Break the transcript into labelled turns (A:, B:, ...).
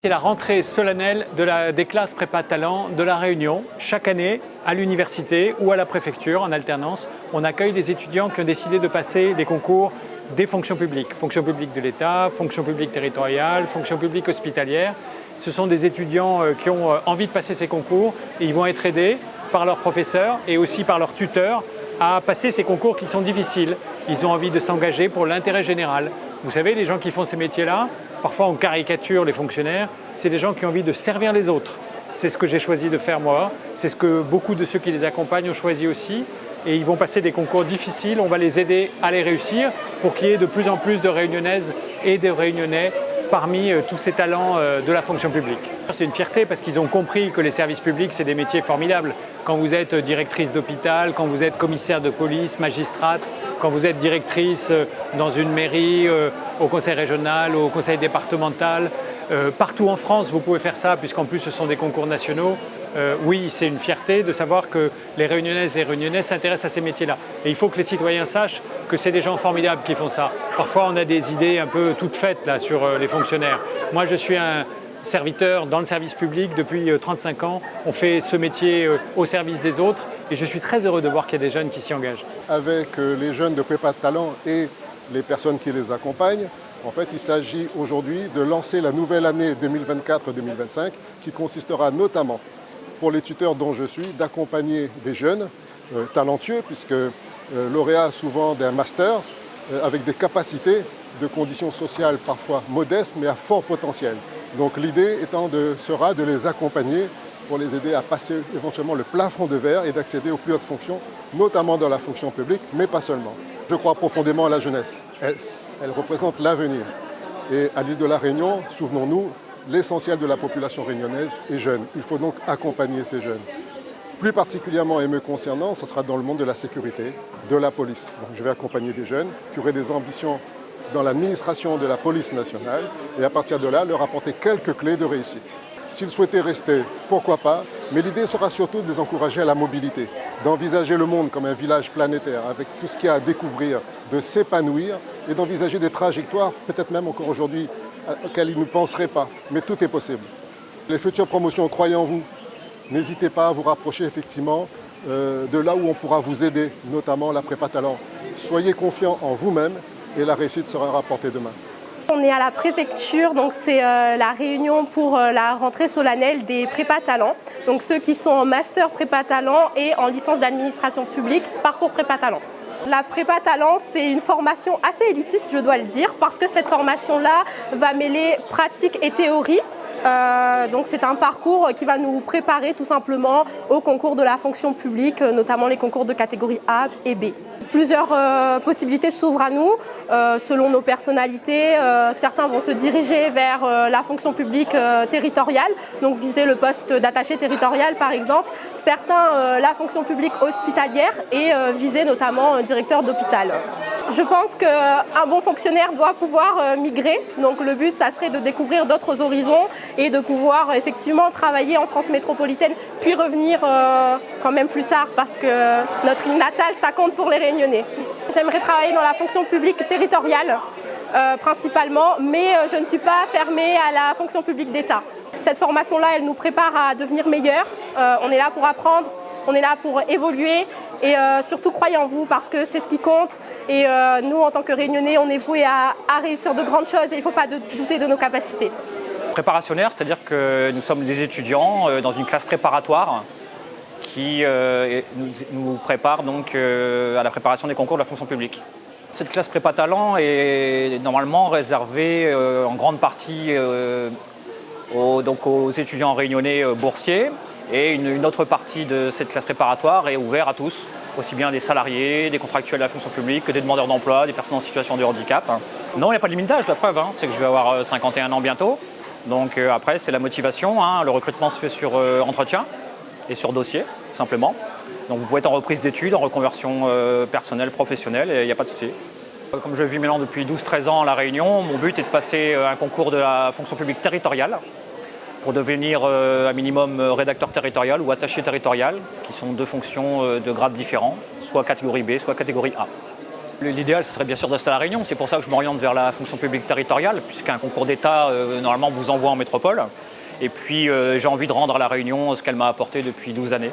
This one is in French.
A: C'est la rentrée solennelle des classes prépa talent de La Réunion. Chaque année, à l'université ou à la préfecture, en alternance, on accueille des étudiants qui ont décidé de passer les concours des fonctions publiques de l'État, fonction publique territoriale, fonction publique hospitalière. Ce sont des étudiants qui ont envie de passer ces concours et ils vont être aidés par leurs professeurs et aussi par leurs tuteurs à passer ces concours qui sont difficiles. Ils ont envie de s'engager pour l'intérêt général. Vous savez, les gens qui font ces métiers-là, parfois on caricature les fonctionnaires, c'est des gens qui ont envie de servir les autres. C'est ce que j'ai choisi de faire moi, c'est ce que beaucoup de ceux qui les accompagnent ont choisi aussi. Et ils vont passer des concours difficiles, on va les aider à les réussir pour qu'il y ait de plus en plus de Réunionnaises et de Réunionnais parmi tous ces talents de la fonction publique. C'est une fierté parce qu'ils ont compris que les services publics, c'est des métiers formidables. Quand vous êtes directrice d'hôpital, quand vous êtes commissaire de police, magistrate, quand vous êtes directrice dans une mairie, au conseil régional, au conseil départemental, partout en France, vous pouvez faire ça puisqu'en plus ce sont des concours nationaux. Oui, c'est une fierté de savoir que les Réunionnaises et Réunionnais s'intéressent à ces métiers-là. Et il faut que les citoyens sachent que c'est des gens formidables qui font ça. Parfois, on a des idées un peu toutes faites là, sur les fonctionnaires. Moi, je suis un serviteur dans le service public depuis 35 ans. On fait ce métier au service des autres et je suis très heureux de voir qu'il y a des jeunes qui s'y engagent.
B: Avec les jeunes de prépa talent et les personnes qui les accompagnent, en fait, il s'agit aujourd'hui de lancer la nouvelle année 2024-2025 qui consistera notamment pour les tuteurs dont je suis, d'accompagner des jeunes talentueux, puisque lauréats souvent d'un master, avec des capacités de conditions sociales parfois modestes, mais à fort potentiel. Donc l'idée sera de les accompagner pour les aider à passer éventuellement le plafond de verre et d'accéder aux plus hautes fonctions, notamment dans la fonction publique, mais pas seulement. Je crois profondément à la jeunesse. Elle représente l'avenir. Et à l'île de la Réunion, souvenons-nous, l'essentiel de la population réunionnaise est jeune. Il faut donc accompagner ces jeunes. Plus particulièrement et me concernant, ce sera dans le monde de la sécurité, de la police. Donc je vais accompagner des jeunes qui auraient des ambitions dans l'administration de la police nationale et à partir de là, leur apporter quelques clés de réussite. S'ils souhaitaient rester, pourquoi pas, mais l'idée sera surtout de les encourager à la mobilité, d'envisager le monde comme un village planétaire avec tout ce qu'il y a à découvrir, de s'épanouir et d'envisager des trajectoires, peut-être même encore aujourd'hui, auxquelles ils ne penseraient pas, mais tout est possible. Les futures promotions, croyez en vous. N'hésitez pas à vous rapprocher effectivement de là où on pourra vous aider, notamment la prépa talent. Soyez confiants en vous-même et la réussite sera rapportée demain.
C: On est à la préfecture, donc c'est la réunion pour la rentrée solennelle des prépa talent. Donc ceux qui sont en master prépa talent et en licence d'administration publique, parcours prépa talent. La prépa talent, c'est une formation assez élitiste, je dois le dire, parce que cette formation-là va mêler pratique et théorie. Donc c'est un parcours qui va nous préparer tout simplement au concours de la fonction publique, notamment les concours de catégorie A et B. Plusieurs possibilités s'ouvrent à nous selon nos personnalités. Certains vont se diriger vers la fonction publique territoriale, donc viser le poste d'attaché territorial par exemple. Certains la fonction publique hospitalière et viser notamment un directeur d'hôpital. Je pense qu'un bon fonctionnaire doit pouvoir migrer, donc le but ça serait de découvrir d'autres horizons et de pouvoir effectivement travailler en France métropolitaine puis revenir quand même plus tard parce que notre île natale ça compte pour les Réunionnais. J'aimerais travailler dans la fonction publique territoriale principalement, mais je ne suis pas fermée à la fonction publique d'État. Cette formation-là, elle nous prépare à devenir meilleurs. On est là pour apprendre, on est là pour évoluer et surtout croyez en vous parce que c'est ce qui compte. Et nous, en tant que Réunionnais, on est voués à réussir de grandes choses et il ne faut pas douter de nos capacités.
D: Préparationnaire, c'est-à-dire que nous sommes des étudiants dans une classe préparatoire qui nous prépare donc à la préparation des concours de la fonction publique. Cette classe prépa talent est normalement réservée en grande partie aux étudiants réunionnais boursiers et une autre partie de cette classe préparatoire est ouverte à tous, aussi bien des salariés, des contractuels de la fonction publique que des demandeurs d'emploi, des personnes en situation de handicap. Non, il n'y a pas de limite d'âge, la preuve, c'est que je vais avoir 51 ans bientôt. Donc après, c'est la motivation, le recrutement se fait sur entretien et sur dossier, tout simplement. Donc vous pouvez être en reprise d'études, en reconversion personnelle, professionnelle, et il n'y a pas de souci. Comme je vis maintenant depuis 12-13 ans à La Réunion, mon but est de passer un concours de la fonction publique territoriale pour devenir un minimum rédacteur territorial ou attaché territorial, qui sont deux fonctions de grades différents, soit catégorie B, soit catégorie A. L'idéal, ce serait bien sûr de rester à La Réunion. C'est pour ça que je m'oriente vers la fonction publique territoriale, puisqu'un concours d'État, normalement, vous envoie en métropole. Et puis, j'ai envie de rendre à La Réunion ce qu'elle m'a apporté depuis 12 années.